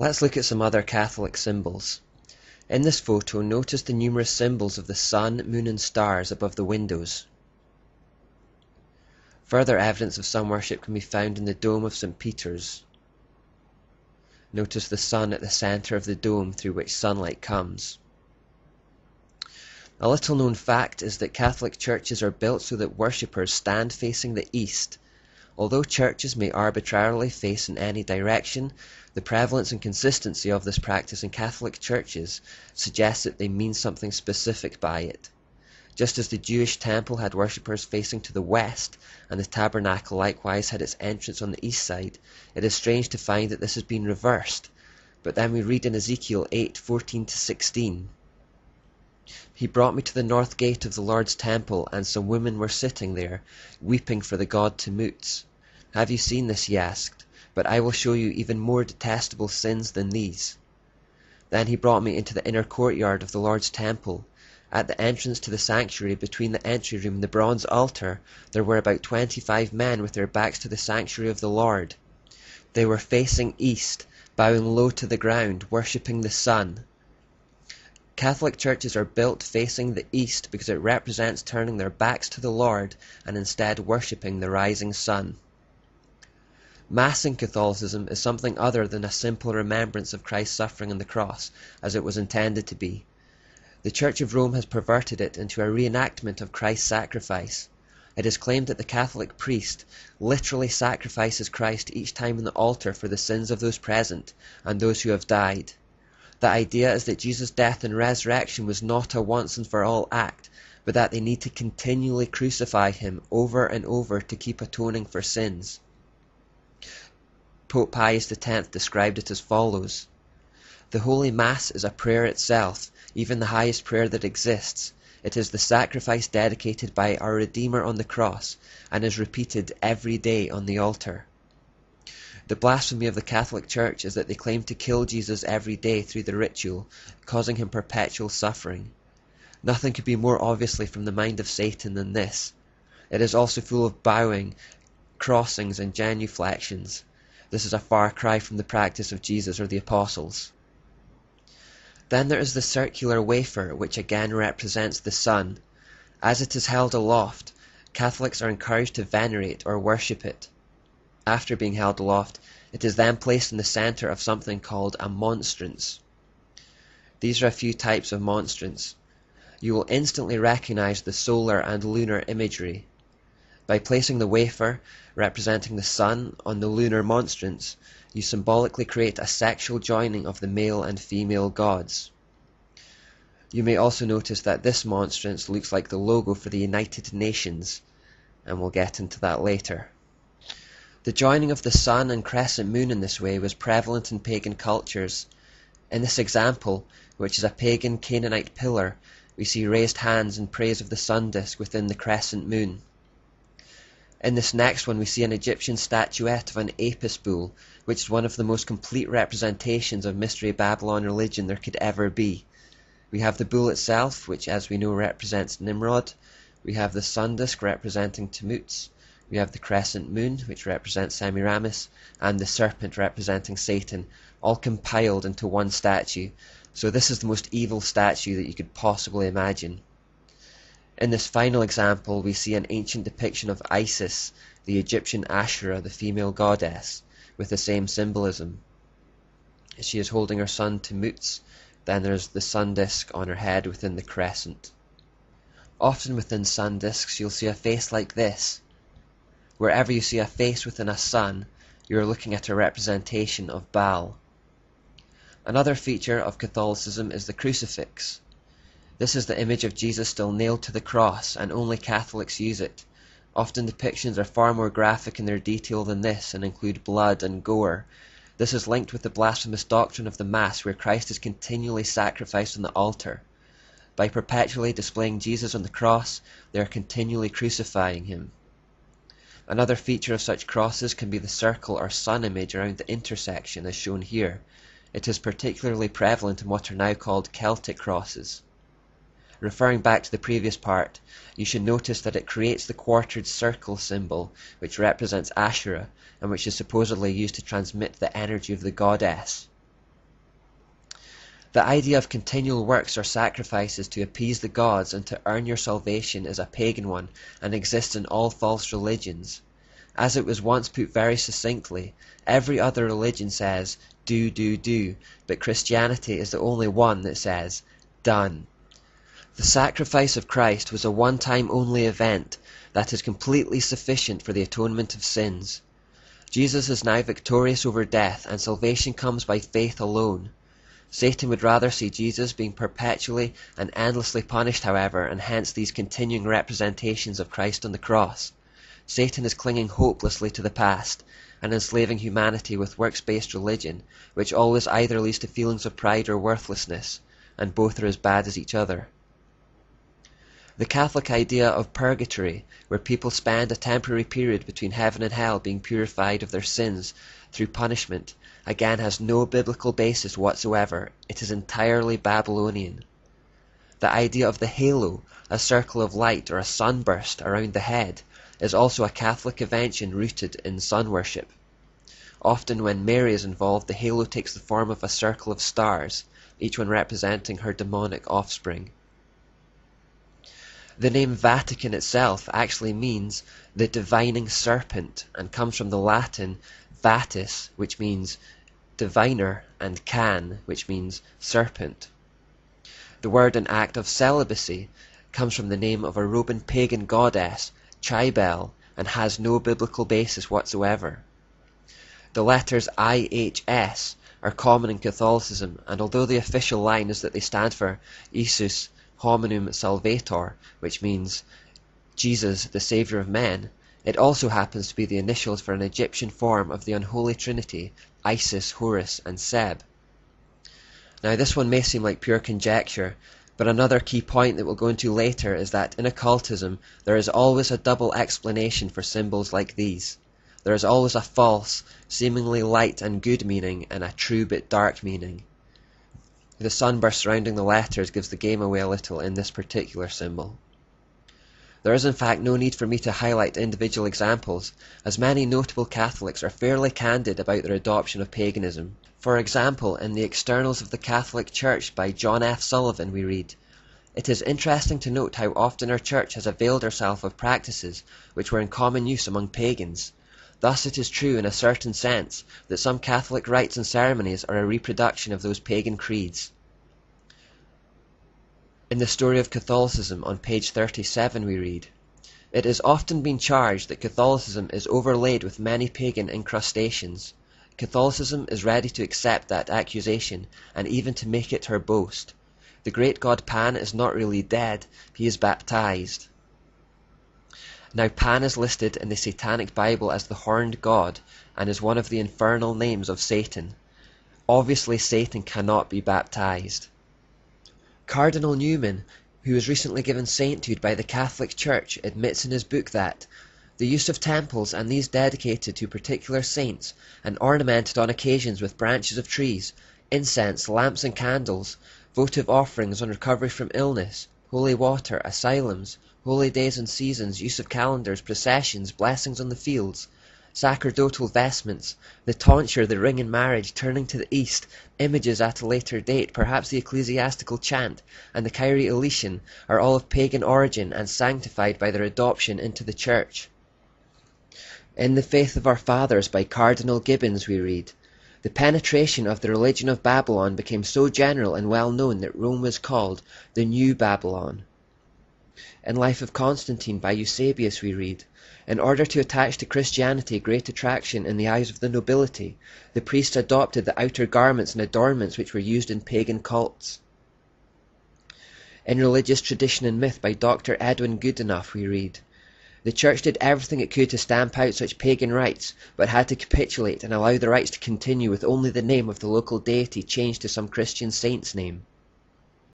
Let's look at some other Catholic symbols. In this photo, notice the numerous symbols of the sun, moon and stars above the windows. Further evidence of sun worship can be found in the dome of St. Peter's. Notice the sun at the center of the dome through which sunlight comes. A little known fact is that Catholic churches are built so that worshippers stand facing the east. Although churches may arbitrarily face in any direction, the prevalence and consistency of this practice in Catholic churches suggests that they mean something specific by it. Just as the Jewish temple had worshippers facing to the west, and the tabernacle likewise had its entrance on the east side, it is strange to find that this has been reversed. But then we read in Ezekiel 8:14-16, "He brought me to the north gate of the Lord's temple, and some women were sitting there, weeping for the god Tammuz. 'Have you seen this?' he asked. 'But I will show you even more detestable sins than these.' Then he brought me into the inner courtyard of the Lord's temple. At the entrance to the sanctuary, between the entry room and the bronze altar, there were about 25 men with their backs to the sanctuary of the Lord. They were facing east, bowing low to the ground, worshipping the sun." Catholic churches are built facing the east because it represents turning their backs to the Lord and instead worshipping the rising sun. Mass in Catholicism is something other than a simple remembrance of Christ's suffering on the cross, as it was intended to be. The Church of Rome has perverted it into a reenactment of Christ's sacrifice. It is claimed that the Catholic priest literally sacrifices Christ each time on the altar for the sins of those present and those who have died. The idea is that Jesus' death and resurrection was not a once and for all act, but that they need to continually crucify him over and over to keep atoning for sins. Pope Pius X described it as follows: "The Holy Mass is a prayer itself, even the highest prayer that exists. It is the sacrifice dedicated by our Redeemer on the cross, and is repeated every day on the altar." The blasphemy of the Catholic Church is that they claim to kill Jesus every day through the ritual, causing him perpetual suffering. Nothing could be more obviously from the mind of Satan than this. It is also full of bowing, crossings and genuflections. This is a far cry from the practice of Jesus or the apostles. Then there is the circular wafer, which again represents the sun. As it is held aloft, Catholics are encouraged to venerate or worship it. After being held aloft, it is then placed in the center of something called a monstrance. These are a few types of monstrance. You will instantly recognize the solar and lunar imagery. By placing the wafer, representing the sun, on the lunar monstrance, you symbolically create a sexual joining of the male and female gods. You may also notice that this monstrance looks like the logo for the United Nations, and we'll get into that later. The joining of the sun and crescent moon in this way was prevalent in pagan cultures. In this example, which is a pagan Canaanite pillar, we see raised hands in praise of the sun disk within the crescent moon. In this next one we see an Egyptian statuette of an Apis bull, which is one of the most complete representations of Mystery Babylon religion there could ever be. We have the bull itself, which as we know represents Nimrod. We have the sun disk representing Tammuz. We have the crescent moon, which represents Semiramis, and the serpent representing Satan, all compiled into one statue. So this is the most evil statue that you could possibly imagine. In this final example, we see an ancient depiction of Isis, the Egyptian Asherah, the female goddess, with the same symbolism. She is holding her son Tammuz, then there's the sun disk on her head within the crescent. Often within sun disks you'll see a face like this. Wherever you see a face within a sun, you are looking at a representation of Baal. Another feature of Catholicism is the crucifix. This is the image of Jesus still nailed to the cross, and only Catholics use it. Often depictions are far more graphic in their detail than this and include blood and gore. This is linked with the blasphemous doctrine of the Mass, where Christ is continually sacrificed on the altar. By perpetually displaying Jesus on the cross, they are continually crucifying him. Another feature of such crosses can be the circle or sun image around the intersection, as shown here. It is particularly prevalent in what are now called Celtic crosses. Referring back to the previous part, you should notice that it creates the quartered circle symbol, which represents Asherah, and which is supposedly used to transmit the energy of the goddess. The idea of continual works or sacrifices to appease the gods and to earn your salvation is a pagan one and exists in all false religions. As it was once put very succinctly, every other religion says, do, but Christianity is the only one that says, done. The sacrifice of Christ was a one-time only event that is completely sufficient for the atonement of sins. Jesus is now victorious over death, and salvation comes by faith alone. Satan would rather see Jesus being perpetually and endlessly punished, however, and hence these continuing representations of Christ on the cross. Satan is clinging hopelessly to the past and enslaving humanity with works-based religion, which always either leads to feelings of pride or worthlessness, and both are as bad as each other. The Catholic idea of purgatory, where people spend a temporary period between heaven and hell being purified of their sins through punishment, again has no biblical basis whatsoever. It is entirely Babylonian. The idea of the halo, a circle of light or a sunburst around the head, is also a Catholic invention rooted in sun worship. Often when Mary is involved, the halo takes the form of a circle of stars, each one representing her demonic offspring. The name Vatican itself actually means the divining serpent and comes from the Latin vatis, which means diviner, and can, which means serpent. The word and act of celibacy comes from the name of a Roman pagan goddess, Cybele, and has no biblical basis whatsoever. The letters IHS are common in Catholicism, and although the official line is that they stand for Iesus Hominum Salvator, which means Jesus, the Saviour of men, it also happens to be the initials for an Egyptian form of the unholy trinity, Isis, Horus, and Seb. Now this one may seem like pure conjecture, but another key point that we'll go into later is that in occultism there is always a double explanation for symbols like these. There is always a false, seemingly light and good meaning, and a true but dark meaning. The sunburst surrounding the letters gives the game away a little in this particular symbol. There is in fact no need for me to highlight individual examples, as many notable Catholics are fairly candid about their adoption of paganism. For example, in The Externals of the Catholic Church by John F. Sullivan we read, "It is interesting to note how often our Church has availed herself of practices which were in common use among pagans. Thus it is true in a certain sense that some Catholic rites and ceremonies are a reproduction of those pagan creeds." In the Story of Catholicism on page 37 we read, "It has often been charged that Catholicism is overlaid with many pagan incrustations. Catholicism is ready to accept that accusation and even to make it her boast. The great god Pan is not really dead, he is baptized." Now Pan is listed in the Satanic Bible as the horned god and is one of the infernal names of Satan. Obviously Satan cannot be baptized. Cardinal Newman, who was recently given sainthood by the Catholic Church, admits in his book that the use of temples and these dedicated to particular saints and ornamented on occasions with branches of trees, incense, lamps and candles, votive offerings on recovery from illness, holy water, asylums, holy days and seasons, use of calendars, processions, blessings on the fields, sacerdotal vestments, the tonsure, the ring in marriage, turning to the east, images at a later date, perhaps the ecclesiastical chant, and the Kyrie eleison are all of pagan origin and sanctified by their adoption into the Church. In The Faith of Our Fathers by Cardinal Gibbons we read, "The penetration of the religion of Babylon became so general and well known that Rome was called the New Babylon." In Life of Constantine by Eusebius we read, "In order to attach to Christianity great attraction in the eyes of the nobility, the priests adopted the outer garments and adornments which were used in pagan cults." In Religious Tradition and Myth by Dr. Edwin Goodenough we read, "The Church did everything it could to stamp out such pagan rites, but had to capitulate and allow the rites to continue with only the name of the local deity changed to some Christian saint's name.